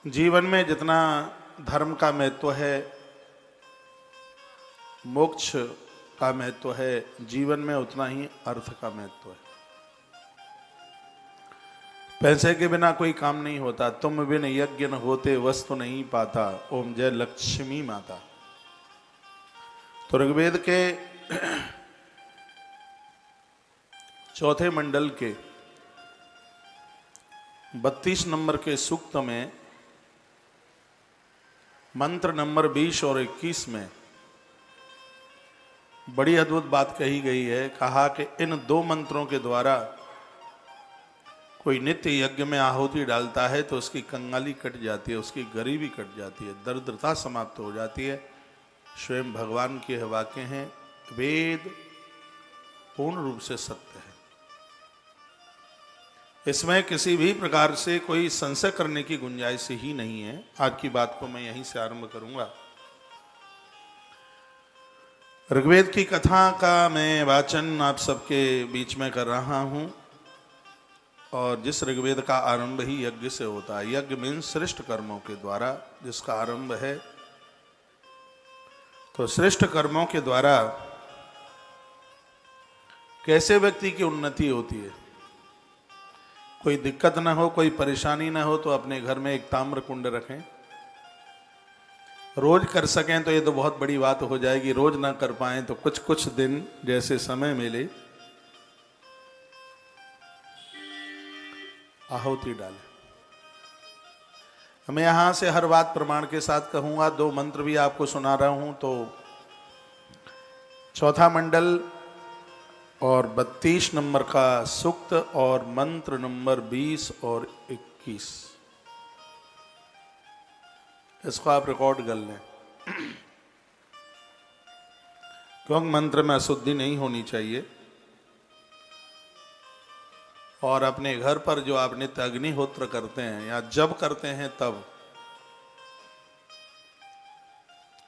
जीवन में जितना धर्म का महत्व है, मोक्ष का महत्व है, जीवन में उतना ही अर्थ का महत्व है। पैसे के बिना कोई काम नहीं होता। तुम बिन यज्ञ न होते वस्तु नहीं पाता। ओम जय लक्ष्मी माता। तो ऋग्वेद के चौथे मंडल के 32 नंबर के सूक्त में मंत्र नंबर 20 और 21 में बड़ी अद्भुत बात कही गई है। कहा कि इन दो मंत्रों के द्वारा कोई नित्य यज्ञ में आहुति डालता है तो उसकी कंगाली कट जाती है, उसकी गरीबी कट जाती है, दरिद्रता समाप्त हो जाती है। स्वयं भगवान के वाक्य हैं, वेद पूर्ण रूप से सत्य है। इसमें किसी भी प्रकार से कोई संशय करने की गुंजाइश ही नहीं है। आज की बात को मैं यहीं से आरंभ करूंगा। ऋग्वेद की कथा का मैं वाचन आप सबके बीच में कर रहा हूं। और जिस ऋग्वेद का आरंभ ही यज्ञ से होता है, यज्ञ मीन्स श्रेष्ठ कर्मों के द्वारा जिसका आरंभ है, तो श्रेष्ठ कर्मों के द्वारा कैसे व्यक्ति की उन्नति होती है। कोई दिक्कत ना हो, कोई परेशानी ना हो तो अपने घर में एक ताम्र कुंड रखें। रोज कर सकें तो ये तो बहुत बड़ी बात हो जाएगी। रोज ना कर पाएं तो कुछ कुछ दिन जैसे समय मिले आहुति डालें। मैं यहां से हर बात प्रमाण के साथ कहूंगा। दो मंत्र भी आपको सुना रहा हूं। तो चौथा मंडल और 32 नंबर का सूक्त और मंत्र नंबर 20 और 21, इसको आप रिकॉर्ड कर लें क्योंकि मंत्र में अशुद्धि नहीं होनी चाहिए। और अपने घर पर जो आप नित्य अग्निहोत्र करते हैं या जब करते हैं तब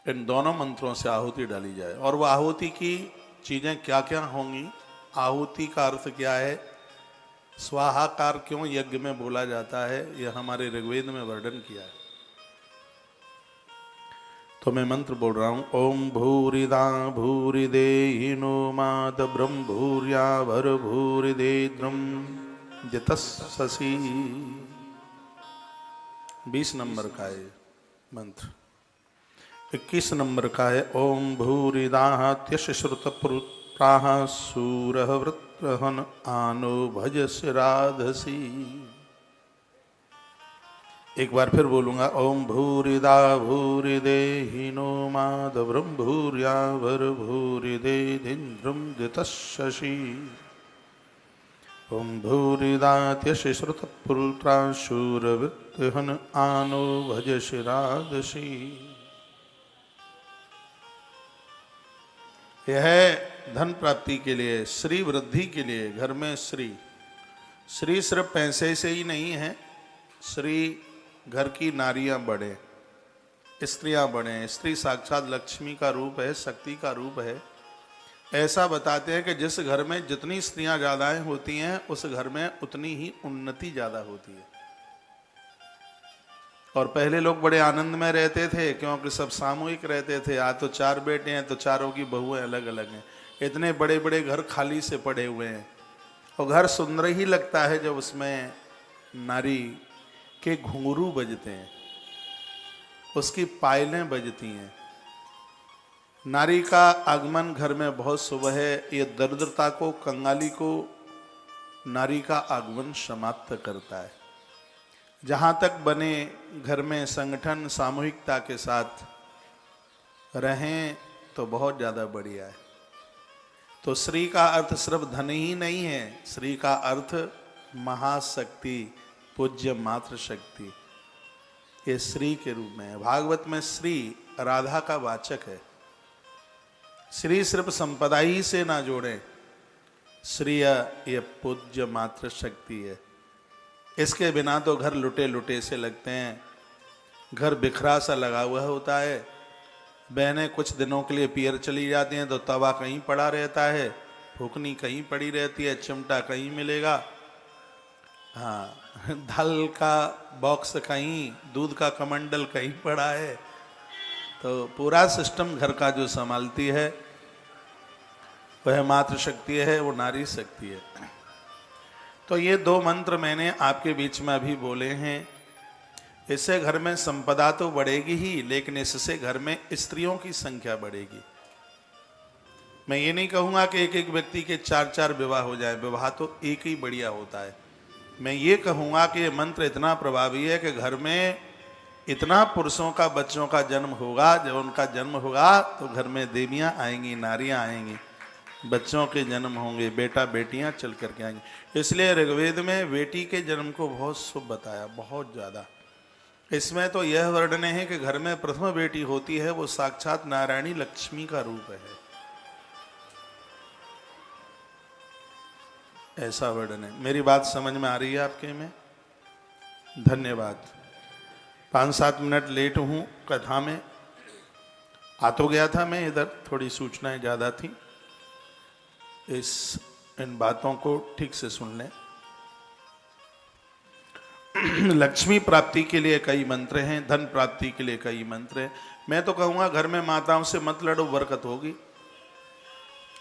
इन दोनों मंत्रों से आहुति डाली जाए। और वह आहुति की चीजें क्या क्या होंगी, आहुति का अर्थ क्या है, स्वाहाकार क्यों यज्ञ में बोला जाता है, यह हमारे ऋग्वेद में वर्णन किया है। तो मैं मंत्र बोल रहा हूं। ओम भूरिदा भूरिदेहिनो मात ब्रह्म भूर्या भर भूरिदेद्रम जितस्ससी। 20 नंबर का है मंत्र। 21 नंबर का है ओम भूरिदात्यश श्रुतपुत्राः सूरः वृत्रहन आनो भजस्य राधसी। एक बार फिर बोलूंगा। ओम भूरिदा भूरिदेहिनो माद ब्रह्म भूर्यावर भूरिदेन्द्रम दितस्ससी। ओम भूरिदात्यश श्रुतपुत्राः शूरवृत्रहन आनो भजस्य राधसी। यह धन प्राप्ति के लिए, श्री वृद्धि के लिए, घर में श्री। श्री सिर्फ पैसे से ही नहीं है। श्री घर की नारियां बढ़े, स्त्रियां बढ़े। स्त्री साक्षात लक्ष्मी का रूप है, शक्ति का रूप है। ऐसा बताते हैं कि जिस घर में जितनी स्त्रियां ज्यादा होती हैं उस घर में उतनी ही उन्नति ज्यादा होती है। और पहले लोग बड़े आनंद में रहते थे क्योंकि सब सामूहिक रहते थे। आज तो 4 बेटे हैं तो चारों की बहुएं अलग अलग हैं। इतने बड़े बड़े घर खाली से पड़े हुए हैं। और घर सुंदर ही लगता है जब उसमें नारी के घुंघरू बजते हैं, उसकी पायलें बजती हैं। नारी का आगमन घर में बहुत शुभ है। ये दरिद्रता को, कंगाली को नारी का आगमन समाप्त करता है। जहाँ तक बने घर में संगठन सामूहिकता के साथ रहें तो बहुत ज़्यादा बढ़िया है। तो श्री का अर्थ सिर्फ धन ही नहीं है। श्री का अर्थ महाशक्ति, पूज्य मात्र शक्ति, ये श्री के रूप में है। भागवत में श्री राधा का वाचक है। श्री सिर्फ संपदा ही से ना जोड़ें। श्री ये पूज्य मात्र शक्ति है। इसके बिना तो घर लुटे लुटे से लगते हैं। घर बिखरा सा लगा हुआ होता है। बहनें कुछ दिनों के लिए पियर चली जाती हैं तो तवा कहीं पड़ा रहता है, फूकनी कहीं पड़ी रहती है, चिमटा कहीं मिलेगा। हाँ, दाल का बॉक्स कहीं, दूध का कमंडल कहीं पड़ा है। तो पूरा सिस्टम घर का जो संभालती है वह मातृ शक्ति है, वो नारी शक्ति है। तो ये 2 मंत्र मैंने आपके बीच में अभी बोले हैं। इससे घर में संपदा तो बढ़ेगी ही, लेकिन इससे घर में स्त्रियों की संख्या बढ़ेगी। मैं ये नहीं कहूँगा कि एक एक व्यक्ति के 4-4 विवाह हो जाए, विवाह तो एक ही बढ़िया होता है। मैं ये कहूँगा कि ये मंत्र इतना प्रभावी है कि घर में इतना पुरुषों का बच्चों का जन्म होगा। जब उनका जन्म होगा तो घर में देवियाँ आएंगी, नारियाँ आएंगी, बच्चों के जन्म होंगे, बेटा बेटियाँ चल करके आएंगी। इसलिए ऋग्वेद में बेटी के जन्म को बहुत शुभ बताया, बहुत ज़्यादा। इसमें तो यह वर्णन है कि घर में प्रथम बेटी होती है वो साक्षात नारायणी लक्ष्मी का रूप है, ऐसा वर्णन है। मेरी बात समझ में आ रही है आपके में? धन्यवाद। 5-7 मिनट लेट हूँ कथा में, आ तो गया था मैं इधर, थोड़ी सूचनाएं ज़्यादा थी। इन बातों को ठीक से सुन लें। लक्ष्मी प्राप्ति के लिए कई मंत्र हैं, धन प्राप्ति के लिए कई मंत्र हैं। मैं तो कहूँगा घर में माताओं से मत लड़ो, बरकत होगी,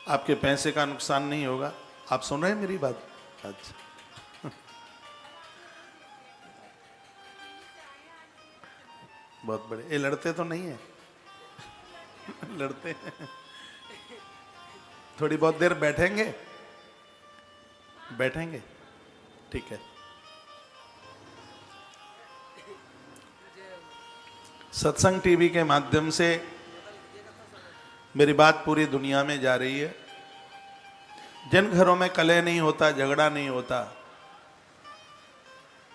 आपके पैसे का नुकसान नहीं होगा। आप सुन रहे हैं मेरी बात? अच्छा, बहुत बड़े। ये लड़ते तो नहीं है? लड़ते हैं। थोड़ी बहुत देर बैठेंगे? बैठेंगे, ठीक है। सत्संग टीवी के माध्यम से मेरी बात पूरी दुनिया में जा रही है। जिन घरों में कलह नहीं होता, झगड़ा नहीं होता,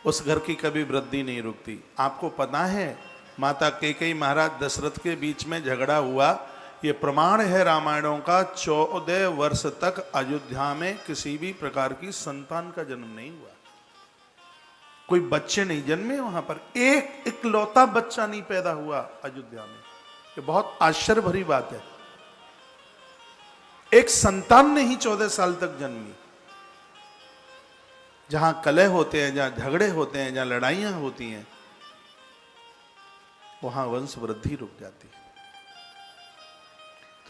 उस घर की कभी वृद्धि नहीं रुकती। आपको पता है माता कैकेयी महाराज दशरथ के बीच में झगड़ा हुआ, ये प्रमाण है रामायणों का। 14 वर्ष तक अयोध्या में किसी भी प्रकार की संतान का जन्म नहीं हुआ, कोई बच्चे नहीं जन्मे वहां पर, एक इकलौता बच्चा नहीं पैदा हुआ अयोध्या में। ये बहुत आश्चर्य भरी बात है। एक संतान नहीं 14 साल तक जन्मी। जहां कलह होते हैं, जहां झगड़े होते हैं, जहां लड़ाइयां होती हैं, वहां वंश वृद्धि रुक जाती है।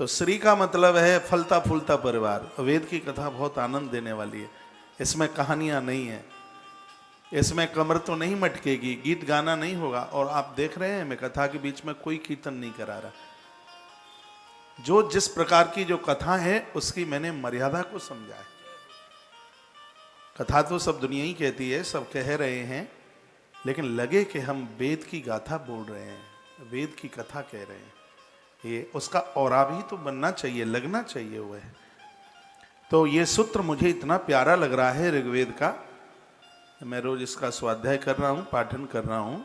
तो श्री का मतलब है फलता फूलता परिवार। वेद की कथा बहुत आनंद देने वाली है, इसमें कहानियां नहीं है, इसमें कमर तो नहीं मटकेगी, गीत गाना नहीं होगा। और आप देख रहे हैं मैं कथा के बीच में कोई कीर्तन नहीं करा रहा। जो जिस प्रकार की जो कथा है उसकी मैंने मर्यादा को समझा है। कथा तो सब दुनिया ही कहती है, सब कह रहे हैं, लेकिन लगे कि हम वेद की गाथा बोल रहे हैं, वेद की कथा कह रहे हैं। ये उसका औरा भी तो बनना चाहिए, लगना चाहिए वह। तो ये सूत्र मुझे इतना प्यारा लग रहा है ऋग्वेद का। मैं रोज इसका स्वाध्याय कर रहा हूँ, पाठन कर रहा हूँ।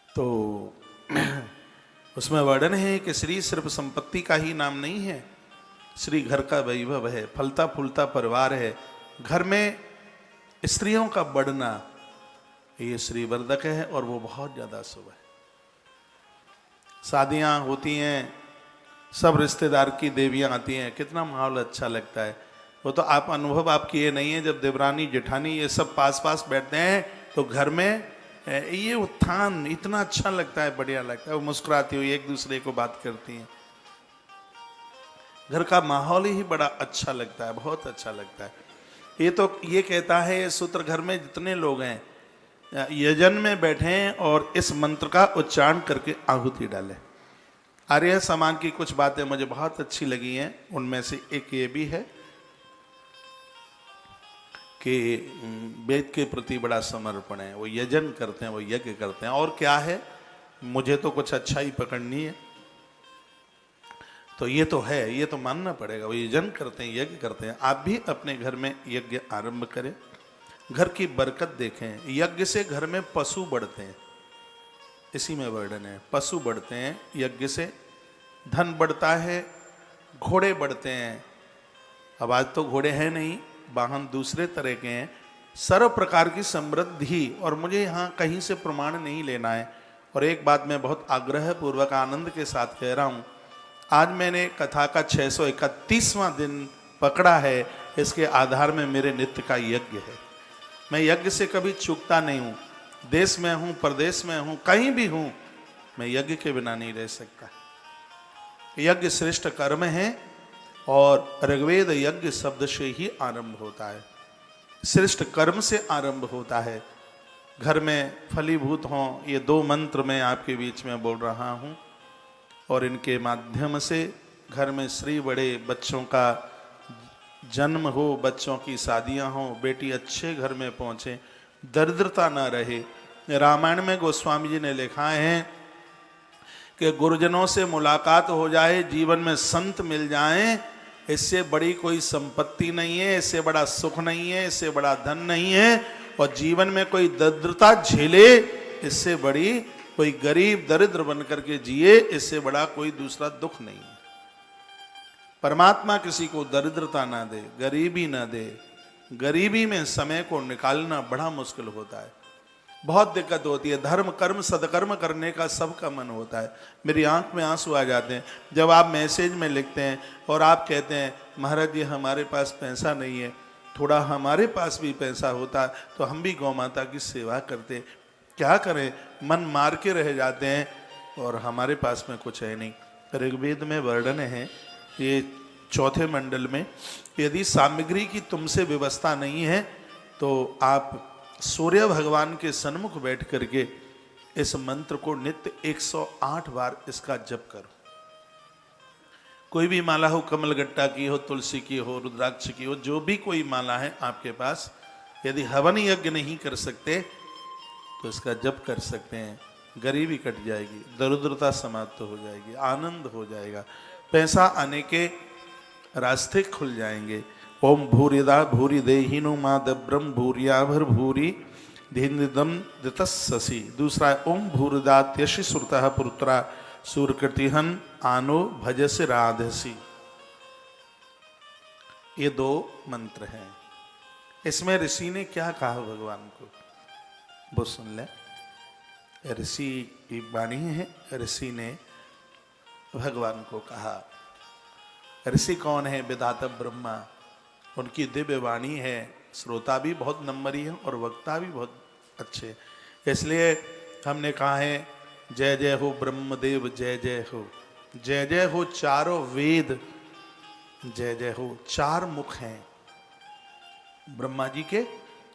तो उसमें वर्णन है कि श्री सिर्फ संपत्ति का ही नाम नहीं है, श्री घर का वैभव है, फलता फूलता परिवार है। घर में स्त्रियों का बढ़ना ये श्रीवर्धक है और वो बहुत ज़्यादा शुभ है। शादियाँ होती हैं, सब रिश्तेदार की देवियाँ आती हैं, कितना माहौल अच्छा लगता है। वो तो आप अनुभव आप किए नहीं है, जब देवरानी जेठानी ये सब पास पास बैठते हैं तो घर में ये उत्थान इतना अच्छा लगता है, बढ़िया लगता है। वो मुस्कुराती हुई एक दूसरे को बात करती हैं, घर का माहौल ही बड़ा अच्छा लगता है, बहुत अच्छा लगता है। ये तो ये कहता है ये सूत्र, घर में जितने लोग हैं यजन में बैठें और इस मंत्र का उच्चारण करके आहुति डालें। आर्य समाज की कुछ बातें मुझे बहुत अच्छी लगी हैं, उनमें से एक ये भी है कि वेद के प्रति बड़ा समर्पण है, वो यजन करते हैं, वो यज्ञ करते हैं। और क्या है, मुझे तो कुछ अच्छा ही पकड़नी है, तो ये तो है, ये तो मानना पड़ेगा। वो यजन करते हैं, यज्ञ करते हैं। आप भी अपने घर में यज्ञ आरंभ करें, घर की बरकत देखें। यज्ञ से घर में पशु बढ़ते हैं, इसी में वर्णन है, पशु बढ़ते हैं यज्ञ से, धन बढ़ता है, घोड़े बढ़ते हैं। अब आज तो घोड़े हैं नहीं, वाहन दूसरे तरह के हैं। सर्व प्रकार की समृद्धि, और मुझे यहाँ कहीं से प्रमाण नहीं लेना है। और एक बात मैं बहुत आग्रह पूर्वक आनंद के साथ कह रहा हूँ, आज मैंने कथा का 631वां दिन पकड़ा है, इसके आधार में मेरे नित्य का यज्ञ है। मैं यज्ञ से कभी चूकता नहीं हूं। देश में हूं, प्रदेश में हूं, कहीं भी हूं, मैं यज्ञ के बिना नहीं रह सकता। यज्ञ श्रेष्ठ कर्म है और ऋग्वेद यज्ञ शब्द से ही आरंभ होता है, श्रेष्ठ कर्म से आरंभ होता है। घर में फलीभूत हों, ये 2 मंत्र मैं आपके बीच में बोल रहा हूं और इनके माध्यम से घर में श्री बड़े बच्चों का जन्म हो, बच्चों की शादियां हो, बेटी अच्छे घर में पहुंचे, दरिद्रता ना रहे। रामायण में गोस्वामी जी ने लिखा है कि गुरुजनों से मुलाकात हो जाए, जीवन में संत मिल जाएं, इससे बड़ी कोई संपत्ति नहीं है, इससे बड़ा सुख नहीं है, इससे बड़ा धन नहीं है। और जीवन में कोई दरिद्रता झेले, इससे बड़ी कोई गरीब दरिद्र बन करके जिए, इससे बड़ा कोई दूसरा दुख नहीं है। परमात्मा किसी को दरिद्रता ना दे, गरीबी ना दे। गरीबी में समय को निकालना बड़ा मुश्किल होता है, बहुत दिक्कत होती है। धर्म कर्म सदकर्म करने का सबका मन होता है। मेरी आंख में आंसू आ जाते हैं जब आप मैसेज में लिखते हैं और आप कहते हैं महाराज जी हमारे पास पैसा नहीं है, थोड़ा हमारे पास भी पैसा होता तो हम भी गौ माता की सेवा करते। क्या करें, मन मार के रह जाते हैं और हमारे पास में कुछ है नहीं। ऋग्वेद में वर्णन है, ये 4 मंडल में, यदि सामग्री की तुमसे व्यवस्था नहीं है तो आप सूर्य भगवान के सन्मुख बैठ करके इस मंत्र को नित्य 108 बार इसका जप करो। कोई भी माला हो, कमलगट्टा की हो, तुलसी की हो, रुद्राक्ष की हो, जो भी कोई माला है आपके पास, यदि हवन यज्ञ नहीं कर सकते तो इसका जप कर सकते हैं। गरीबी कट जाएगी, दरिद्रता समाप्त हो जाएगी, आनंद हो जाएगा, पैसा आने के रास्ते खुल जाएंगे। ओम भूरिदा भूरि देहिनो माद ब्रह्म भूरिया भर भूरि धिन्दम दितस्सि। दूसरा है ओम भूरिदा त्यशि सुरतः पुत्रा सूरकृतिहन आनो भजस राधसी। ये 2 मंत्र हैं। इसमें ऋषि ने क्या कहा भगवान को वो सुन ले। ऋषि की वाणी है, ऋषि ने भगवान को कहा। ऋषि कौन है? विधाता ब्रह्मा, उनकी दिव्य वाणी है। श्रोता भी बहुत नंबरी है और वक्ता भी बहुत अच्छे, इसलिए हमने कहा है जय जय हो ब्रह्मदेव, जय जय हो, जय जय हो चारों वेद, जय जय हो। 4 मुख हैं ब्रह्मा जी के,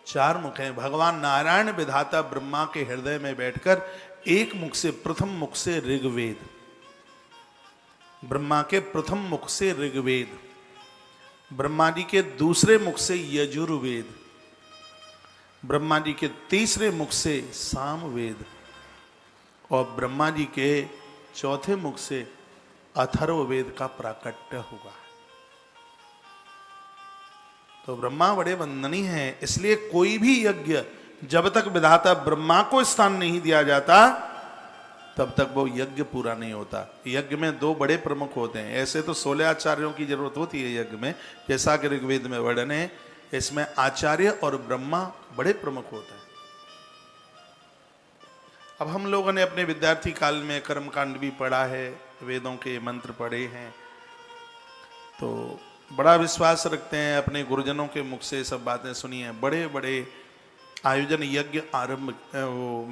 4 मुख हैं। भगवान नारायण विधाता ब्रह्मा के हृदय में बैठकर एक मुख से, प्रथम मुख से ऋग्वेद, ब्रह्मा के प्रथम मुख से ऋग्वेद, ब्रह्मा जी के दूसरे मुख से यजुर्वेद, ब्रह्मा जी के तीसरे मुख से सामवेद और ब्रह्मा जी के चौथे मुख से अथर्ववेद का प्राकट्य हुआ। तो ब्रह्मा बड़े वंदनीय हैं। इसलिए कोई भी यज्ञ जब तक विधाता ब्रह्मा को स्थान नहीं दिया जाता तब तक वो यज्ञ पूरा नहीं होता। यज्ञ में 2 बड़े प्रमुख होते हैं। ऐसे तो 16 आचार्यों की जरूरत होती है यज्ञ में, जैसा कि ऋग्वेद में वर्णन है। इसमें आचार्य और ब्रह्मा बड़े प्रमुख होते हैं। अब हम लोगों ने अपने विद्यार्थी काल में कर्मकांड भी पढ़ा है, वेदों के मंत्र पढ़े हैं, तो बड़ा विश्वास रखते हैं, अपने गुरुजनों के मुख से सब बातें सुनी हैं। बड़े बड़े आयोजन यज्ञ आरंभ वो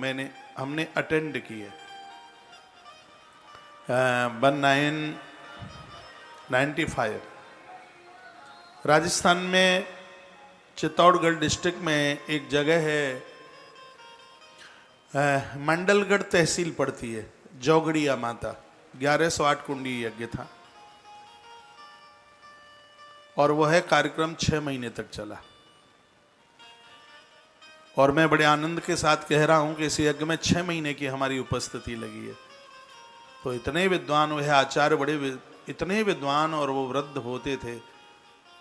हमने अटेंड किए। 1995 राजस्थान में चित्तौड़गढ़ डिस्ट्रिक्ट में एक जगह है, मंडलगढ़ तहसील पड़ती है, जोगड़िया माता, 1108 कुंडी यज्ञ था और वह कार्यक्रम 6 महीने तक चला। और मैं बड़े आनंद के साथ कह रहा हूं कि इस यज्ञ में 6 महीने की हमारी उपस्थिति लगी है। तो इतने विद्वान वह आचार्य, इतने विद्वान, और वो वृद्ध होते थे।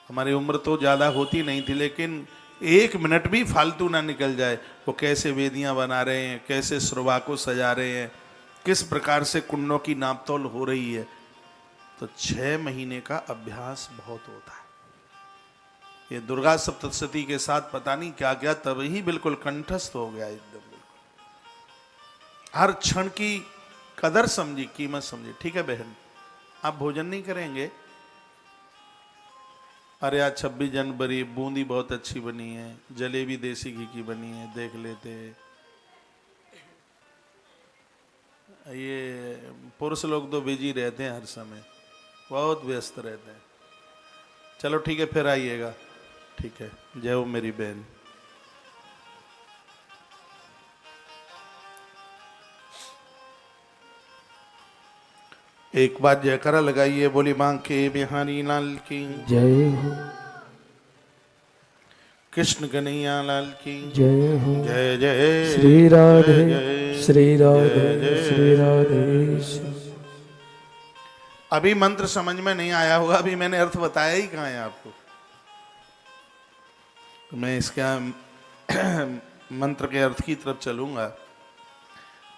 हमारी उम्र तो ज़्यादा होती नहीं थी, लेकिन 1 मिनट भी फालतू ना निकल जाए। वो कैसे वेदियां बना रहे हैं, कैसे सुरवा को सजा रहे हैं, किस प्रकार से कुंडों की नापतोल हो रही है। तो 6 महीने का अभ्यास बहुत होता है। ये दुर्गा सप्तशती के साथ पता नहीं क्या क्या, तब ही बिल्कुल कंठस्थ हो गया एकदम। बिल्कुल हर क्षण की कदर समझी, कीमत समझी। ठीक है बहन, आप भोजन नहीं करेंगे? अरे आज 26 जनवरी, बूंदी बहुत अच्छी बनी है, जलेबी देसी घी की बनी है, देख लेते। ये पुरुष लोग तो बिजी रहते हैं, हर समय बहुत व्यस्त रहते हैं। चलो ठीक है, फिर आइएगा। ठीक है, जय हो मेरी बहन। एक बार जयकारा लगाइए, बोली मां के बिहारी लाल की जय हो, कृष्ण कन्हैया लाल की जय हो, जय जय श्री राधे जय श्री राधे जय जय। श्री राधे। अभी मंत्र समझ में नहीं आया होगा, अभी मैंने अर्थ बताया ही कहाँ है आपको। तो मैं इसका मंत्र के अर्थ की तरफ चलूंगा।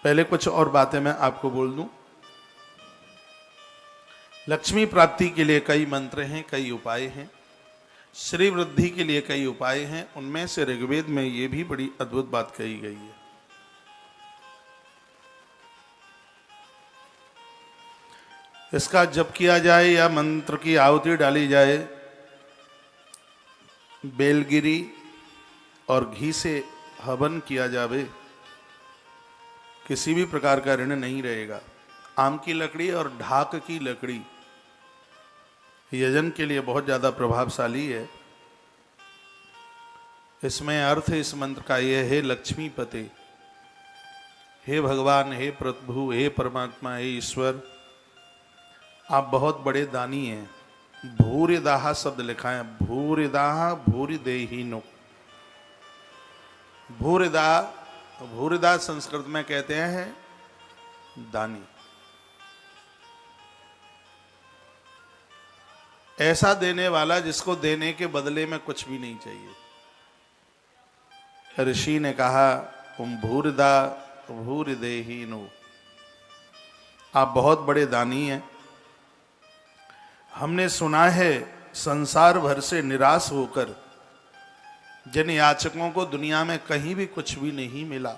पहले कुछ और बातें मैं आपको बोल दूं। लक्ष्मी प्राप्ति के लिए कई मंत्र हैं, कई उपाय हैं। श्री वृद्धि के लिए कई उपाय हैं। उनमें से ऋग्वेद में ये भी बड़ी अद्भुत बात कही गई है। इसका जप किया जाए या मंत्र की आहुति डाली जाए, बेलगिरी और घी से हवन किया जावे, किसी भी प्रकार का ऋण नहीं रहेगा। आम की लकड़ी और ढाक की लकड़ी यजन के लिए बहुत ज्यादा प्रभावशाली है। इसमें अर्थ इस मंत्र का यह है, लक्ष्मी पते, हे भगवान, हे प्रभु, हे परमात्मा, हे ईश्वर, आप बहुत बड़े दानी हैं। भूरिदाह शब्द लिखा है, भूरिदाह भूरिदेहीनो। भूरिदाह, भूरिदाह संस्कृत में कहते हैं दानी। ऐसा देने वाला जिसको देने के बदले में कुछ भी नहीं चाहिए। ऋषि ने कहा, तुम भूरिदा भूरिदेहीनो, आप बहुत बड़े दानी हैं। हमने सुना है संसार भर से निराश होकर जिन याचकों को दुनिया में कहीं भी कुछ भी नहीं मिला,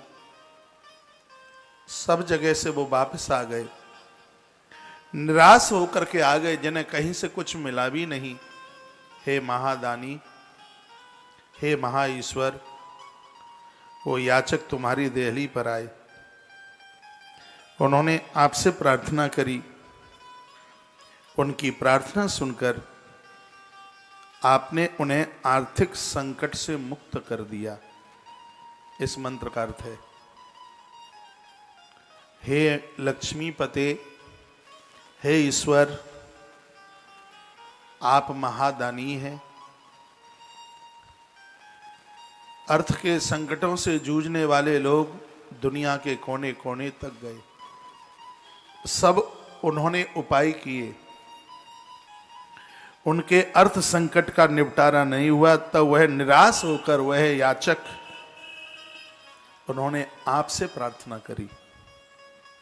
सब जगह से वो वापस आ गए। निराश होकर के आ गए जिन्हें कहीं से कुछ मिला भी नहीं। हे महादानी, हे महाईश्वर, वो याचक तुम्हारी देहली पर आए। उन्होंने आपसे प्रार्थना करी। उनकी प्रार्थना सुनकर आपने उन्हें आर्थिक संकट से मुक्त कर दिया। इस मंत्र का अर्थ है, हे लक्ष्मी पते, हे ईश्वर, आप महादानी हैं। अर्थ के संकटों से जूझने वाले लोग दुनिया के कोने कोने तक गए, सब उन्होंने उपाय किए, उनके अर्थ संकट का निपटारा नहीं हुआ। तब वह निराश होकर वह याचक, उन्होंने आपसे प्रार्थना करी।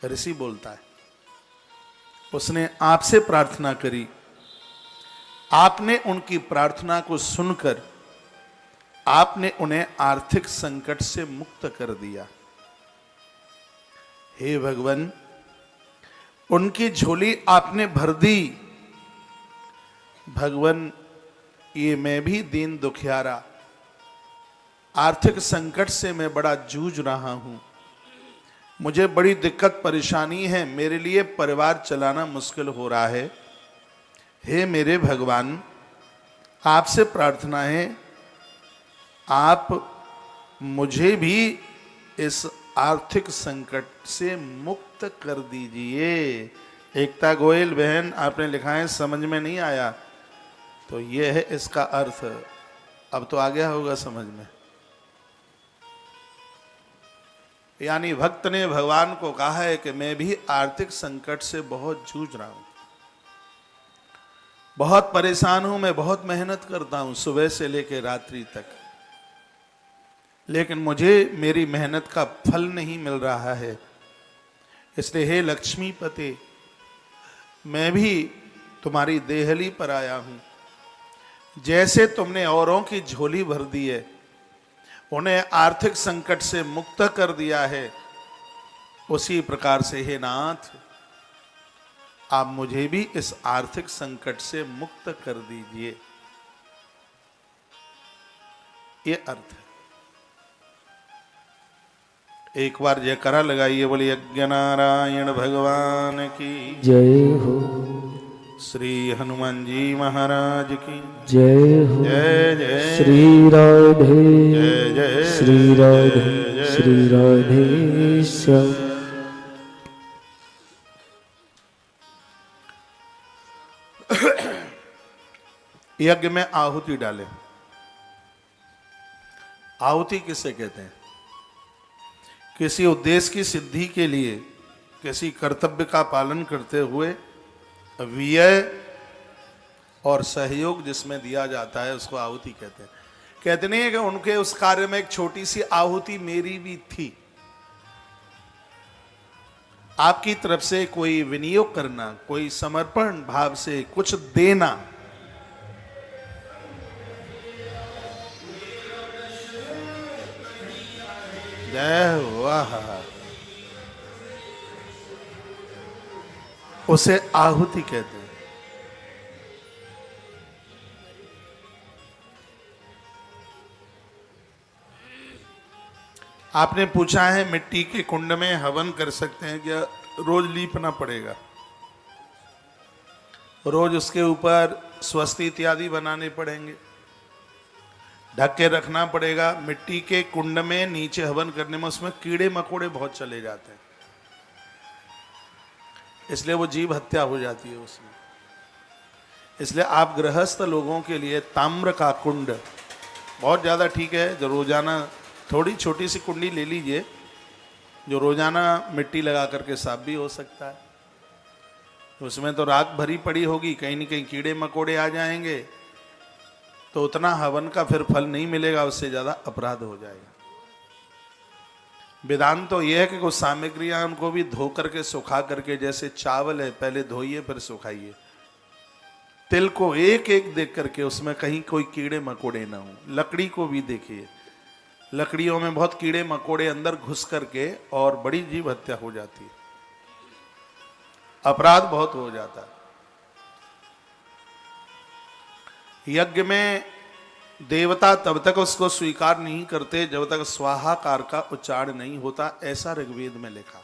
ऋषि बोलता है, उसने आपसे प्रार्थना करी। आपने उनकी प्रार्थना को सुनकर आपने उन्हें आर्थिक संकट से मुक्त कर दिया। हे भगवान, उनकी झोली आपने भर दी। भगवान, ये मैं भी दीन दुखियारा, आर्थिक संकट से मैं बड़ा जूझ रहा हूं, मुझे बड़ी दिक्कत परेशानी है, मेरे लिए परिवार चलाना मुश्किल हो रहा है। हे मेरे भगवान, आपसे प्रार्थना है, आप मुझे भी इस आर्थिक संकट से मुक्त कर दीजिए। एकता गोयल बहन, आपने लिखा है समझ में नहीं आया, तो यह है इसका अर्थ। अब तो आ गया होगा समझ में। यानी भक्त ने भगवान को कहा है कि मैं भी आर्थिक संकट से बहुत जूझ रहा हूं, बहुत परेशान हूं, मैं बहुत मेहनत करता हूं सुबह से लेकर रात्रि तक, लेकिन मुझे मेरी मेहनत का फल नहीं मिल रहा है। इसलिए हे लक्ष्मी पते, मैं भी तुम्हारी देहली पर आया हूं। जैसे तुमने औरों की झोली भर दी है, उन्हें आर्थिक संकट से मुक्त कर दिया है, उसी प्रकार से हे नाथ, आप मुझे भी इस आर्थिक संकट से मुक्त कर दीजिए। ये अर्थ है। एक बार जयकारा लगाइए, बोलिए यज्ञ नारायण भगवान की जय हो, श्री हनुमान जी महाराज की जय हो। जय जय श्री राधे, जय जय श्री राधे, जय जय श्री राधे श्याम। यज्ञ में आहुति डालें। आहुति किसे कहते हैं? किसी उद्देश्य की सिद्धि के लिए किसी कर्तव्य का पालन करते हुए व्यय और सहयोग जिसमें दिया जाता है उसको आहुति कहते हैं। कहते नहीं है कि उनके उस कार्य में एक छोटी सी आहुति मेरी भी थी। आपकी तरफ से कोई विनियोग करना, कोई समर्पण भाव से कुछ देना, जय वाह, उसे आहुति कहते हैं। आपने पूछा है मिट्टी के कुंड में हवन कर सकते हैं क्या? रोज लीपना पड़ेगा, रोज उसके ऊपर स्वस्ति इत्यादि बनाने पड़ेंगे, ढक के रखना पड़ेगा। मिट्टी के कुंड में नीचे हवन करने में उसमें कीड़े मकोड़े बहुत चले जाते हैं, इसलिए वो जीव हत्या हो जाती है उसमें। इसलिए आप गृहस्थ लोगों के लिए ताम्र का कुंड बहुत ज़्यादा ठीक है। जो रोजाना थोड़ी छोटी सी कुंडी ले लीजिए, जो रोजाना मिट्टी लगा करके साफ भी हो सकता है। उसमें तो राख भरी पड़ी होगी, कहीं न कहीं कीड़े मकोड़े आ जाएंगे तो उतना हवन का फिर फल नहीं मिलेगा, उससे ज़्यादा अपराध हो जाएगा। वेदांत तो यह है कि कुछ सामग्रियां उनको भी धो करके सुखा करके, जैसे चावल है पहले धोइए फिर सुखाइए, तिल को एक एक देख करके उसमें कहीं कोई कीड़े मकोड़े ना हो। लकड़ी को भी देखिए, लकड़ियों में बहुत कीड़े मकोड़े अंदर घुस करके और बड़ी जीव हत्या हो जाती है, अपराध बहुत हो जाता है। यज्ञ में देवता तब तक उसको स्वीकार नहीं करते जब तक स्वाहाकार का उच्चारण नहीं होता, ऐसा ऋग्वेद में लिखा।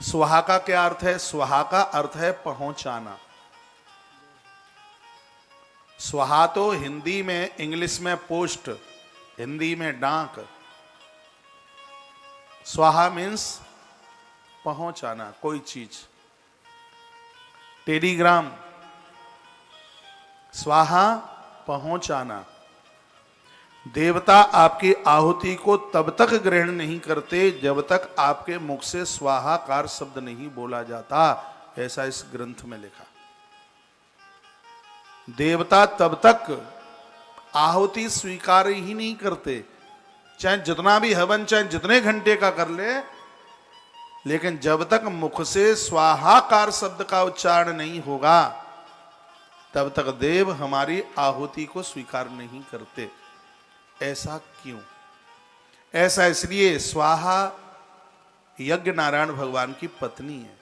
स्वाहा का क्या अर्थ है? स्वाहा का अर्थ है पहुंचाना। स्वाहा तो हिंदी में, इंग्लिश में पोस्ट, हिंदी में डाक। स्वाहा मीन्स पहुंचाना कोई चीज। टेलीग्राम, स्वाहा पहुंचाना। देवता आपकी आहुति को तब तक ग्रहण नहीं करते जब तक आपके मुख से स्वाहाकार शब्द नहीं बोला जाता, ऐसा इस ग्रंथ में लिखा। देवता तब तक आहुति स्वीकार ही नहीं करते, चाहे जितना भी हवन, चाहे जितने घंटे का कर ले, लेकिन जब तक मुख से स्वाहाकार शब्द का उच्चारण नहीं होगा तब तक देव हमारी आहुति को स्वीकार नहीं करते। ऐसा क्यों? ऐसा इसलिए स्वाहा यज्ञ नारायण भगवान की पत्नी है।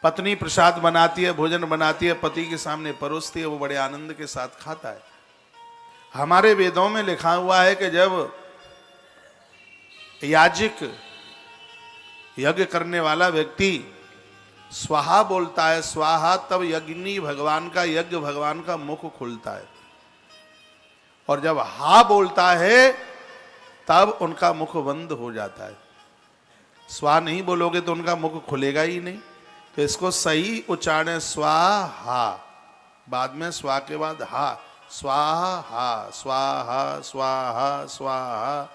पत्नी प्रसाद बनाती है, भोजन बनाती है, पति के सामने परोसती है, वो बड़े आनंद के साथ खाता है। हमारे वेदों में लिखा हुआ है कि जब याजिक, यज्ञ करने वाला व्यक्ति स्वाहा बोलता है, स्वाहा, तब यज्ञनी भगवान का, यज्ञ भगवान का मुख खुलता है, और जब हा बोलता है तब उनका मुख बंद हो जाता है। स्वा नहीं बोलोगे तो उनका मुख खुलेगा ही नहीं। तो इसको सही उच्चारण है स्वाहा, बाद में स्वा के बाद हा, स्वाहा, स्वाहा, स्वाहा, स्वाहा,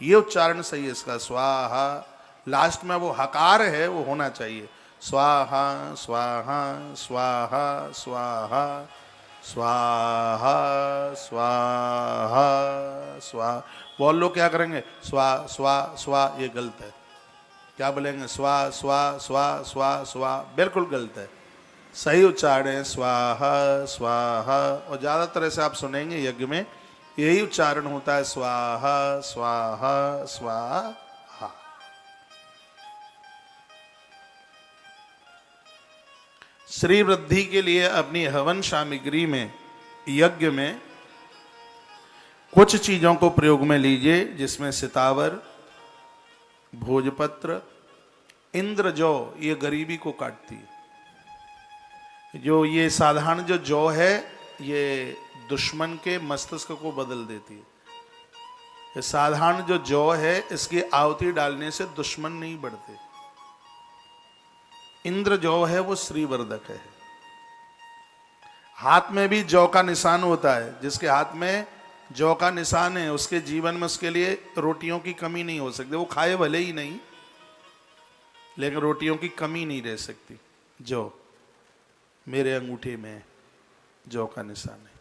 ये उच्चारण सही है इसका। स्वाहा, लास्ट में वो हकार है वो होना चाहिए। स्वाहा स्वाहा स्वाहा स्वाहा स्वाहा स्वाहा स्वाहा। बहुत लोग क्या करेंगे? स्वा स्वा स्वा, ये गलत है। क्या बोलेंगे? स्वा स्वा स्वा स्वा स्वा, बिल्कुल गलत है। सही उच्चारण है स्वाहा स्वाहा, और ज़्यादातर ऐसे आप सुनेंगे यज्ञ में यही उच्चारण होता है, स्वाहा स्वाहा स्वाहा। श्री वृद्धि के लिए अपनी हवन सामग्री में यज्ञ में कुछ चीजों को प्रयोग में लीजिए, जिसमें सितावर, भोजपत्र, इंद्रजौ, ये गरीबी को काटती है। जो ये साधारण जो जौ है, ये दुश्मन के मस्तिष्क को बदल देती है। ये साधारण जो जौ है, इसकी आहुति डालने से दुश्मन नहीं बढ़ते। इंद्र जौ है वो श्रीवर्धक है। हाथ में भी जौ का निशान होता है। जिसके हाथ में जौ का निशान है, उसके जीवन में उसके लिए रोटियों की कमी नहीं हो सकती। वो खाए भले ही नहीं, लेकिन रोटियों की कमी नहीं रह सकती। जौ मेरे अंगूठे में जौ का निशान है।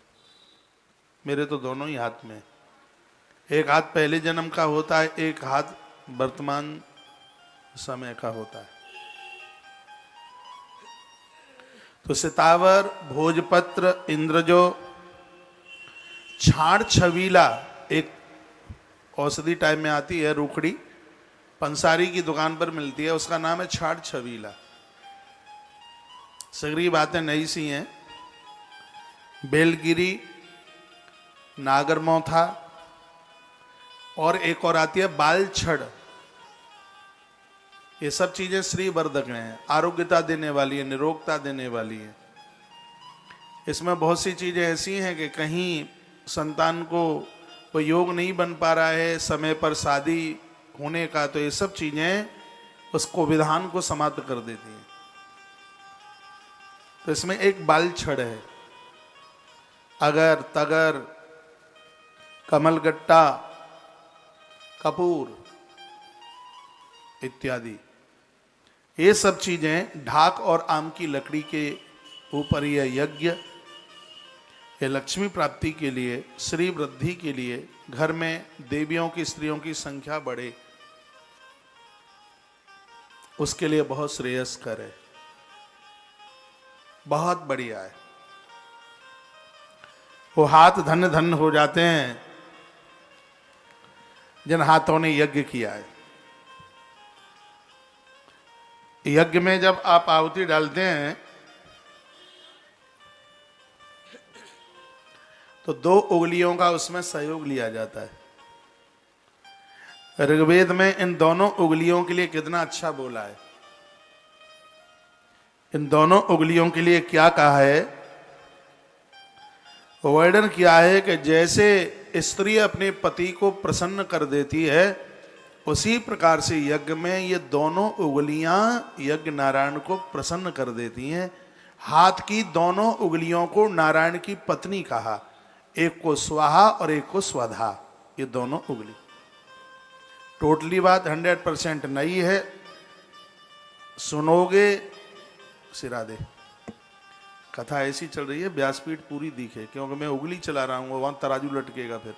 मेरे तो दोनों ही हाथ में, एक हाथ पहले जन्म का होता है, एक हाथ वर्तमान समय का होता है। तो सितावर, भोजपत्र, इंद्रजो, छाड़ छबीला, एक औषधि टाइप में आती है रूखड़ी, पंसारी की दुकान पर मिलती है, उसका नाम है छाड़ छबीला। सगरी बातें नई सी हैं। बेलगिरी, नागरमौथा, और एक और आती है बाल छड़। ये सब चीजें श्रीवर्धक हैं, आरोग्यता देने वाली है, निरोगता देने वाली है। इसमें बहुत सी चीजें ऐसी हैं कि कहीं संतान को कोई योग नहीं बन पा रहा है, समय पर शादी होने का, तो ये सब चीजें उसको विधान को समाप्त कर देती हैं। तो इसमें एक बाल छड़ है, अगर, तगर, कमलगट्टा, कपूर इत्यादि, ये सब चीजें ढाक और आम की लकड़ी के ऊपर यह यज्ञ, ये लक्ष्मी प्राप्ति के लिए, श्री वृद्धि के लिए, घर में देवियों की, स्त्रियों की संख्या बढ़े, उसके लिए बहुत श्रेयस्कर है, बहुत बढ़िया है। वो हाथ धन्य धन्य हो जाते हैं जिन हाथों ने यज्ञ किया है। यज्ञ में जब आप आहुति डालते हैं तो 2 उंगलियों का उसमें सहयोग लिया जाता है। ऋग्वेद में इन दोनों उंगलियों के लिए कितना अच्छा बोला है। इन दोनों उंगलियों के लिए क्या कहा है, वर्णन किया है कि जैसे स्त्री अपने पति को प्रसन्न कर देती है, उसी प्रकार से यज्ञ में ये दोनों उंगलियां यज्ञ नारायण को प्रसन्न कर देती हैं। हाथ की दोनों उंगलियों को नारायण की पत्नी कहा, एक को स्वाहा और एक को स्वधा, ये दोनों उंगली। टोटली बात 100% नई है, सुनोगे सिरा दे। कथा ऐसी चल रही है, व्यासपीठ पूरी दिखे, क्योंकि मैं उंगली चला रहा हूँ, वहां तराजू लटकेगा, फिर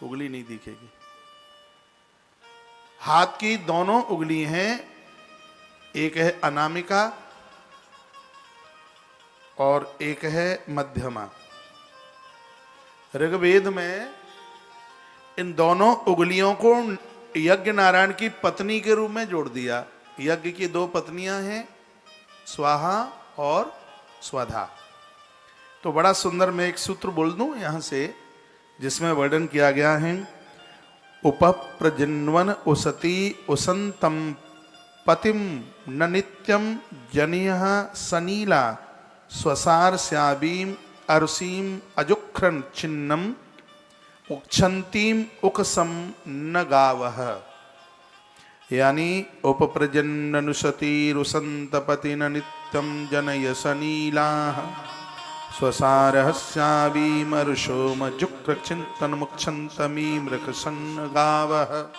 उंगली नहीं दिखेगी। हाथ की दोनों उंगली हैं, एक है अनामिका और एक है मध्यमा। ऋग्वेद में इन दोनों उंगलियों को यज्ञ नारायण की पत्नी के रूप में जोड़ दिया। यज्ञ की 2 पत्नियां हैं, स्वाहा और स्वधा। तो बड़ा सुंदर, मैं एक सूत्र बोल दूं यहां से, जिसमें वर्णन किया गया है, उपप्रजिन्वन उसति उसंतम पतिम न नित्यम जनियः सनीला स्वसार स्याबीम अरुसीम अजुख्रन छिन्नम उक्षंतीम उकसम न गावः। यानी उपप्रजन्नुसतिरुसंतपति न नित्यम जनय सनीला स्वसारहस्याबीमरुषोम जुक्रचिंतन मुक्षन्तमीम रखसन्न गावः।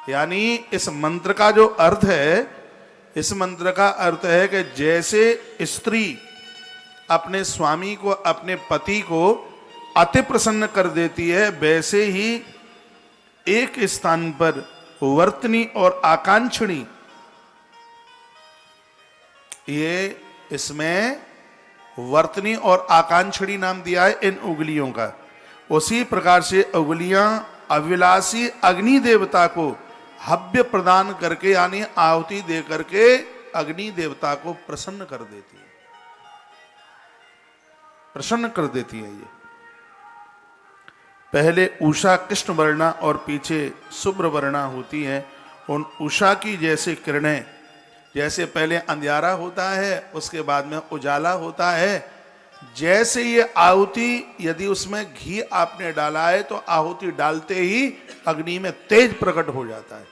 यानी इस मंत्र का जो अर्थ है, इस मंत्र का अर्थ है कि जैसे स्त्री अपने स्वामी को, अपने पति को अति प्रसन्न कर देती है, वैसे ही एक स्थान पर वर्तनी और आकांक्षणी, ये इसमें वर्तनी और आकांक्षणी नाम दिया है इन उंगलियों का। उसी प्रकार से उंगलियां अविलासी अग्नि देवता को हव्य प्रदान करके, यानी आहुति दे करके अग्नि देवता को प्रसन्न कर देती है। प्रसन्न कर देती है ये। पहले उषा कृष्ण वर्णा और पीछे शुभ्र वर्णा होती है। उन उषा की जैसे किरणें, जैसे पहले अंधियारा होता है उसके बाद में उजाला होता है, जैसे ये आहुति यदि उसमें घी आपने डाला है तो आहुति डालते ही अग्नि में तेज प्रकट हो जाता है।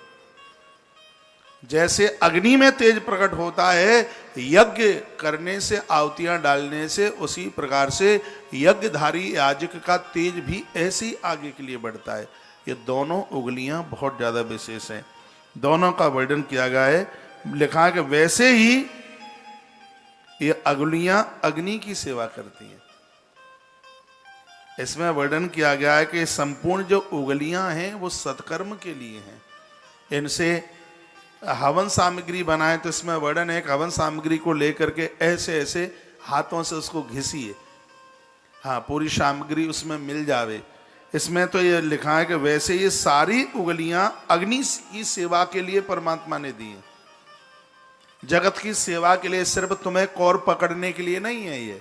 जैसे अग्नि में तेज प्रकट होता है यज्ञ करने से, आहुतियां डालने से, उसी प्रकार से यज्ञधारी याजक का तेज भी ऐसे ही आगे के लिए बढ़ता है। ये दोनों उंगलियां बहुत ज्यादा विशेष हैं, दोनों का वर्णन किया गया है। लिखा है कि वैसे ही ये उंगलियां अग्नि की सेवा करती हैं। इसमें वर्णन किया गया है कि संपूर्ण जो उंगलियां हैं वो सत्कर्म के लिए हैं। इनसे हवन सामग्री बनाए तो इसमें वर्णन है कि हवन सामग्री को लेकर के ऐसे ऐसे हाथों से उसको घिसिए, हाँ पूरी सामग्री उसमें मिल जावे। इसमें तो ये लिखा है कि वैसे ये सारी उंगलियां अग्नि की सेवा के लिए परमात्मा ने दी हैं, जगत की सेवा के लिए, सिर्फ तुम्हें कौर पकड़ने के लिए नहीं है ये।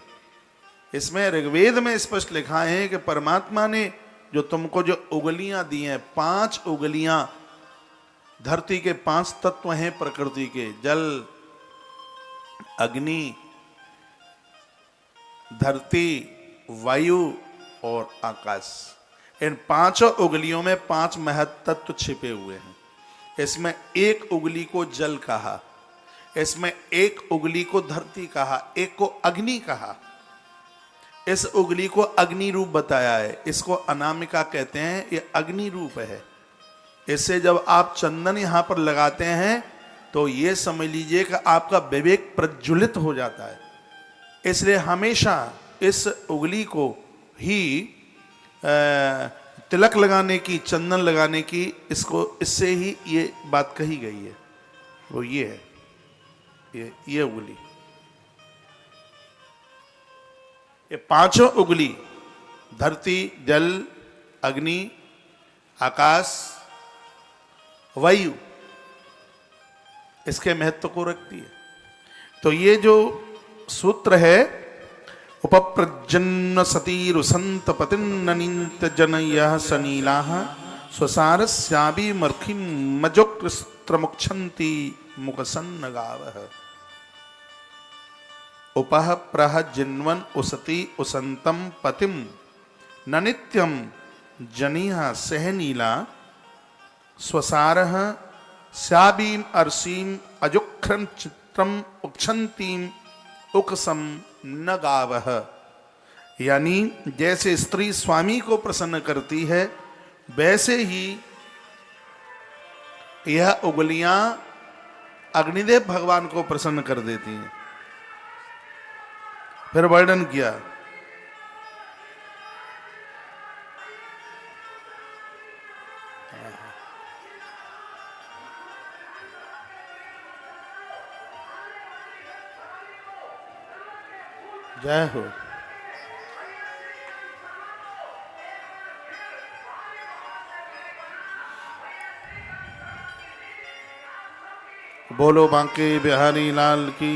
इसमें ऋग्वेद में स्पष्ट लिखा है कि परमात्मा ने जो तुमको जो उंगलियां दी हैं, 5 उंगलियां, धरती के 5 तत्व हैं प्रकृति के, जल, अग्नि, धरती, वायु और आकाश। इन 5 उंगलियों में 5 महत्व तत्व छिपे हुए हैं। इसमें एक उंगली को जल कहा, इसमें एक उंगली को धरती कहा, एक को अग्नि कहा। इस उंगली को अग्नि रूप बताया है, इसको अनामिका कहते हैं, ये अग्नि रूप है। इससे जब आप चंदन यहां पर लगाते हैं तो ये समझ लीजिए कि आपका विवेक प्रज्वलित हो जाता है। इसलिए हमेशा इस उंगली को ही तिलक लगाने की, चंदन लगाने की, इसको इससे ही ये बात कही गई है। वो ये है, ये उंगली, ये 5 उंगली धरती, जल, अग्नि, आकाश, वायु, इसके महत्व को रखती है। तो ये जो सूत्र है, उपप्रजन्न सतीरुसंत पतिन्ननीत जनयः सनीलाः स्वसारस्याभि मर्खिं मजोकृस्त्रमुक्षन्ति मुखसन्न गावः। उपह प्रह जिन्वन उसति उसंतम पतिम ननित्यम जनिहा सहनीला स्वसारः स्याबीम अर्षीम अजुख्रम चित्रम उक्षंतीम उकसम न गावः। यानी जैसे स्त्री स्वामी को प्रसन्न करती है, वैसे ही यह उंगलियां अग्निदेव भगवान को प्रसन्न कर देती हैं। फिर वर्णन किया, जय हो। बोलो बांके बिहारी लाल की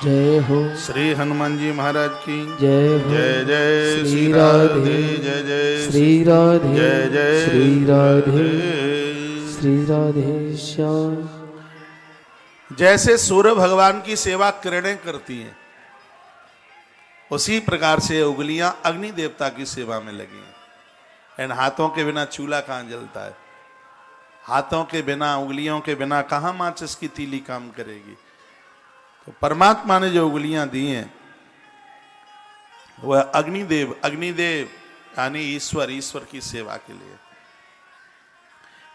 जय हो। श्री हनुमान जी महाराज की जय हो। जय जय श्री राधे, जय जय श्री राधे, जय जय श्री राधे, श्री राधे श्याम। जैसे सूर्य भगवान की सेवा किरणें करती हैं, उसी प्रकार से उंगलियां अग्नि देवता की सेवा में लगी हैं। इन हाथों के बिना चूल्हा कहाँ जलता है? हाथों के बिना, उंगलियों के बिना कहाँ माचिस की तीली काम करेगी? तो परमात्मा ने जो उंगलियां दी हैं वह अग्निदेव, अग्निदेव यानी ईश्वर, ईश्वर की सेवा के लिए।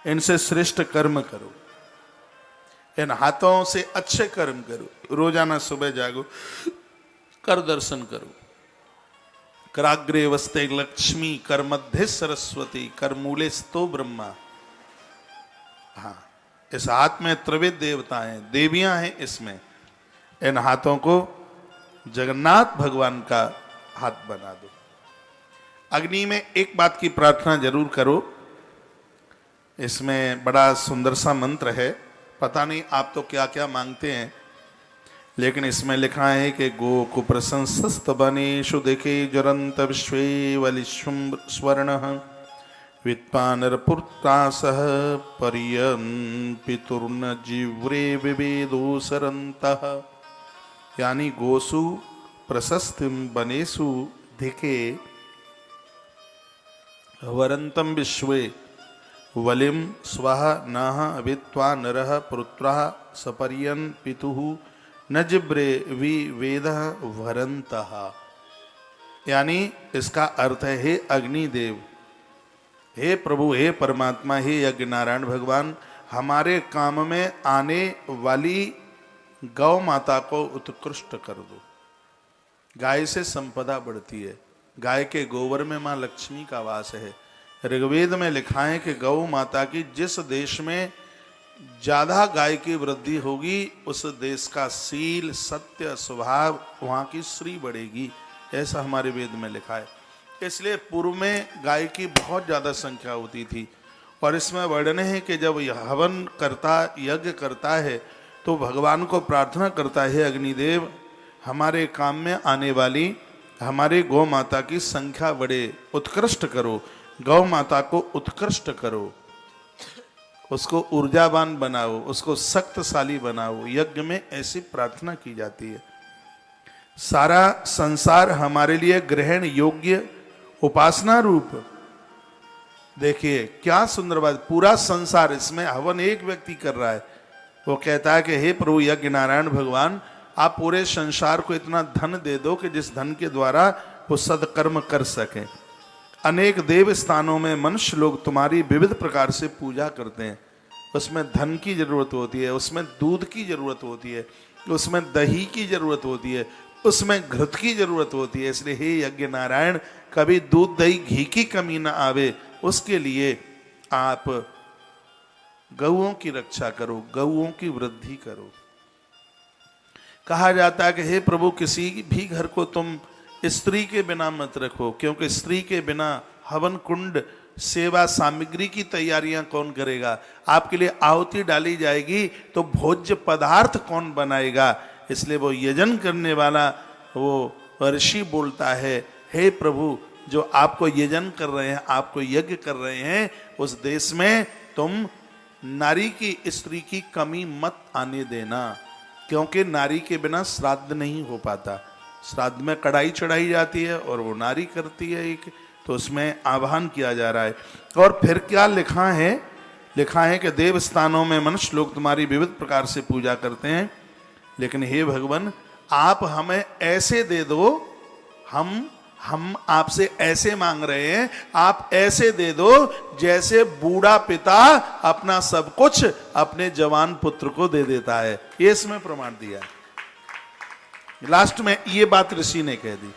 इनसे श्रेष्ठ कर्म करो, इन हाथों से अच्छे कर्म करो। रोजाना सुबह जागो, कर दर्शन करो। कराग्रे वस्ते लक्ष्मी, कर मध्य सरस्वती, कर मूले स्तो ब्रह्मा। हाँ, इस हाथ में त्रिविध देवता हैं, देवियां हैं इसमें। इन हाथों को जगन्नाथ भगवान का हाथ बना दो। अग्नि में एक बात की प्रार्थना जरूर करो, इसमें बड़ा सुंदर सा मंत्र है। पता नहीं आप तो क्या क्या मांगते हैं, लेकिन इसमें लिखा है कि गो कुप्रशंसस्त बनेषु देखे जरंत विश्वे वलिश्वं स्वर्ण वित्पानरपुत्रा सह परियन पितुर्न जीव्रे विवेदो सरंतः। यानी गोसु प्रशस्तिम बनेषु धिके वरंतम विश्वे वलिम स्वः नः वित्वा नरः पुत्रः सपर्यन पितुः न जिब्रे विवेदः वरंतः। यानी इसका अर्थ है, हे अग्निदेव, हे प्रभु, हे परमात्मा, हे यज्ञ नारायण भगवान, हमारे काम में आने वाली गौ माता को उत्कृष्ट कर दो। गाय से संपदा बढ़ती है, गाय के गोबर में मां लक्ष्मी का वास है। ऋग्वेद में लिखा है कि गौ माता की जिस देश में ज्यादा गाय की वृद्धि होगी उस देश का शील, सत्य, स्वभाव, वहां की श्री बढ़ेगी, ऐसा हमारे वेद में लिखा है। इसलिए पूर्व में गाय की बहुत ज्यादा संख्या होती थी। और इसमें वर्णन है कि जब हवन करता, यज्ञ करता है तो भगवान को प्रार्थना करता है, अग्निदेव, हमारे काम में आने वाली हमारे गौ माता की संख्या बढ़े, उत्कृष्ट करो, गौ माता को उत्कृष्ट करो, उसको ऊर्जावान बनाओ, उसको शक्तिशाली बनाओ। यज्ञ में ऐसी प्रार्थना की जाती है। सारा संसार हमारे लिए ग्रहण योग्य उपासना रूप, देखिए क्या सुंदर बात, पूरा संसार, इसमें हवन एक व्यक्ति कर रहा है, वो कहता है कि हे प्रभु यज्ञ नारायण भगवान, आप पूरे संसार को इतना धन दे दो कि जिस धन के द्वारा वो सदकर्म कर सके। अनेक देव स्थानों में मनुष्य लोग तुम्हारी विविध प्रकार से पूजा करते हैं, उसमें धन की जरूरत होती है, उसमें दूध की जरूरत होती है, उसमें दही की जरूरत होती है, उसमें घृत की जरूरत होती है। इसलिए हे यज्ञ नारायण, कभी दूध दही घी की कमी ना आवे, उसके लिए आप गौओं की रक्षा करो, गौओं की वृद्धि करो। कहा जाता है कि हे प्रभु, किसी भी घर को तुम स्त्री के बिना मत रखो, क्योंकि स्त्री के बिना हवन कुंड, सेवा सामग्री की तैयारियां कौन करेगा? आपके लिए आहुति डाली जाएगी तो भोज्य पदार्थ कौन बनाएगा? इसलिए वो यजन करने वाला वो ऋषि बोलता है, हे प्रभु, जो आपको यजन कर रहे हैं, आपको यज्ञ कर रहे हैं, उस देश में तुम नारी की, स्त्री की कमी मत आने देना, क्योंकि नारी के बिना श्राद्ध नहीं हो पाता। श्राद्ध में कढ़ाई चढ़ाई जाती है और वो नारी करती है एक, तो उसमें आह्वान किया जा रहा है। और फिर क्या लिखा है? लिखा है कि देव स्थानों में मनुष्य लोग तुम्हारी विविध प्रकार से पूजा करते हैं, लेकिन हे भगवान, आप हमें ऐसे दे दो, हम आपसे ऐसे मांग रहे हैं, आप ऐसे दे दो जैसे बूढ़ा पिता अपना सब कुछ अपने जवान पुत्र को दे देता है। ये इसमें प्रमाण दिया है। लास्ट में ये बात ऋषि ने कह दी।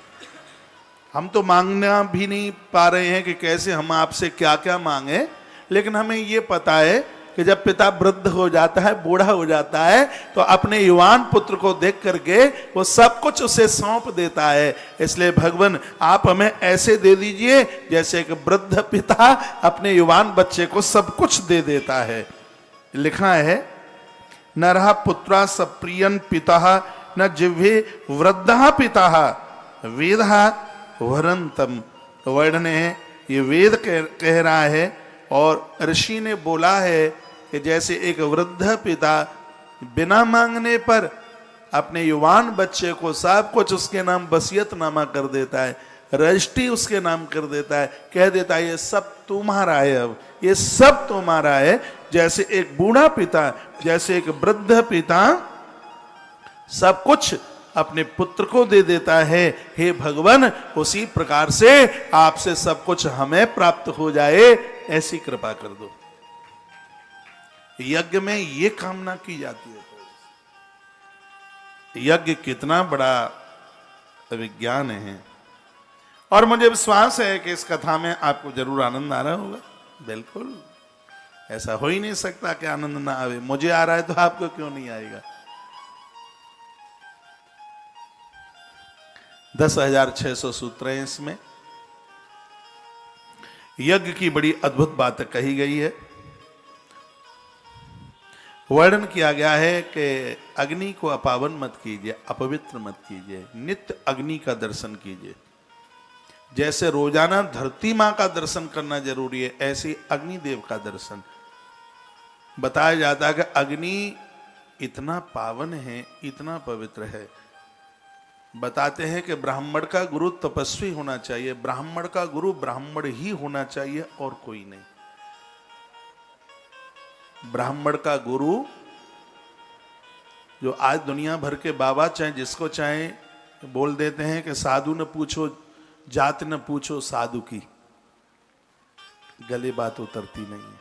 हम तो मांगना भी नहीं पा रहे हैं कि कैसे हम आपसे क्या क्या मांगे, लेकिन हमें ये पता है कि जब पिता वृद्ध हो जाता है, बूढ़ा हो जाता है, तो अपने युवान पुत्र को देख करके वो सब कुछ उसे सौंप देता है। इसलिए भगवान, आप हमें ऐसे दे दीजिए जैसे एक वृद्ध पिता अपने युवान बच्चे को सब कुछ दे देता है। लिखा है, नरः पुत्रा सप्रियन पिता न जिह्वे वृद्धा पिता वेदः वरंतम। वर्णन है, ये वेद कह रहा है और ऋषि ने बोला है कि जैसे एक वृद्ध पिता बिना मांगने पर अपने युवान बच्चे को सब कुछ उसके नाम वसीयतनामा कर देता है, रजिस्ट्री उसके नाम कर देता है, कह देता है ये सब तुम्हारा है, अब ये सब तुम्हारा है। जैसे एक बूढ़ा पिता, जैसे एक वृद्ध पिता सब कुछ अपने पुत्र को दे देता है, हे भगवान, उसी प्रकार से आपसे सब कुछ हमें प्राप्त हो जाए, ऐसी कृपा कर दो। यज्ञ में ये कामना की जाती है। यज्ञ कितना बड़ा विज्ञान है। और मुझे विश्वास है कि इस कथा में आपको जरूर आनंद आ रहा होगा। बिल्कुल, ऐसा हो ही नहीं सकता कि आनंद ना आवे। मुझे आ रहा है तो आपको क्यों नहीं आएगा? 10,600 सूत्र हैं इसमें। यज्ञ की बड़ी अद्भुत बात कही गई है। वर्णन किया गया है कि अग्नि को अपावन मत कीजिए, अपवित्र मत कीजिए, नित्य अग्नि का दर्शन कीजिए। जैसे रोजाना धरती मां का दर्शन करना जरूरी है, ऐसे अग्निदेव का दर्शन। बताया जाता है कि अग्नि इतना पावन है, इतना पवित्र है। बताते हैं कि ब्राह्मण का गुरु तपस्वी होना चाहिए, ब्राह्मण का गुरु ब्राह्मण ही होना चाहिए और कोई नहीं। ब्राह्मण का गुरु, जो आज दुनिया भर के बाबा चाहे जिसको चाहे बोल देते हैं कि साधु न पूछो जात, न पूछो साधु की, गले बात उतरती नहीं है।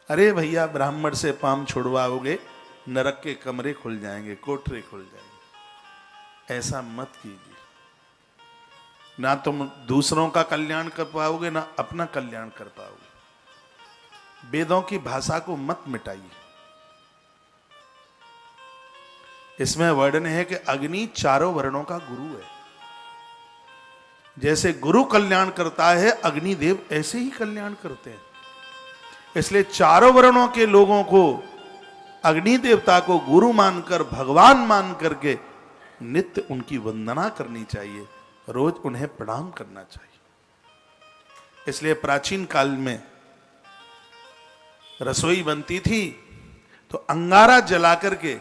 अरे भैया, ब्राह्मण से पाम छुड़वाओगे, नरक के कमरे खुल जाएंगे, कोठरे खुल जाएंगे। ऐसा मत कीजिए। ना तुम दूसरों का कल्याण कर पाओगे, ना अपना कल्याण कर पाओगे। वेदों की भाषा को मत मिटाइए। इसमें वर्णन है कि अग्नि चारों वर्णों का गुरु है। जैसे गुरु कल्याण करता है, अग्निदेव ऐसे ही कल्याण करते हैं। इसलिए चारों वर्णों के लोगों को अग्नि देवता को गुरु मानकर, भगवान मान करके नित्य उनकी वंदना करनी चाहिए, रोज उन्हें प्रणाम करना चाहिए। इसलिए प्राचीन काल में रसोई बनती थी तो अंगारा जला करके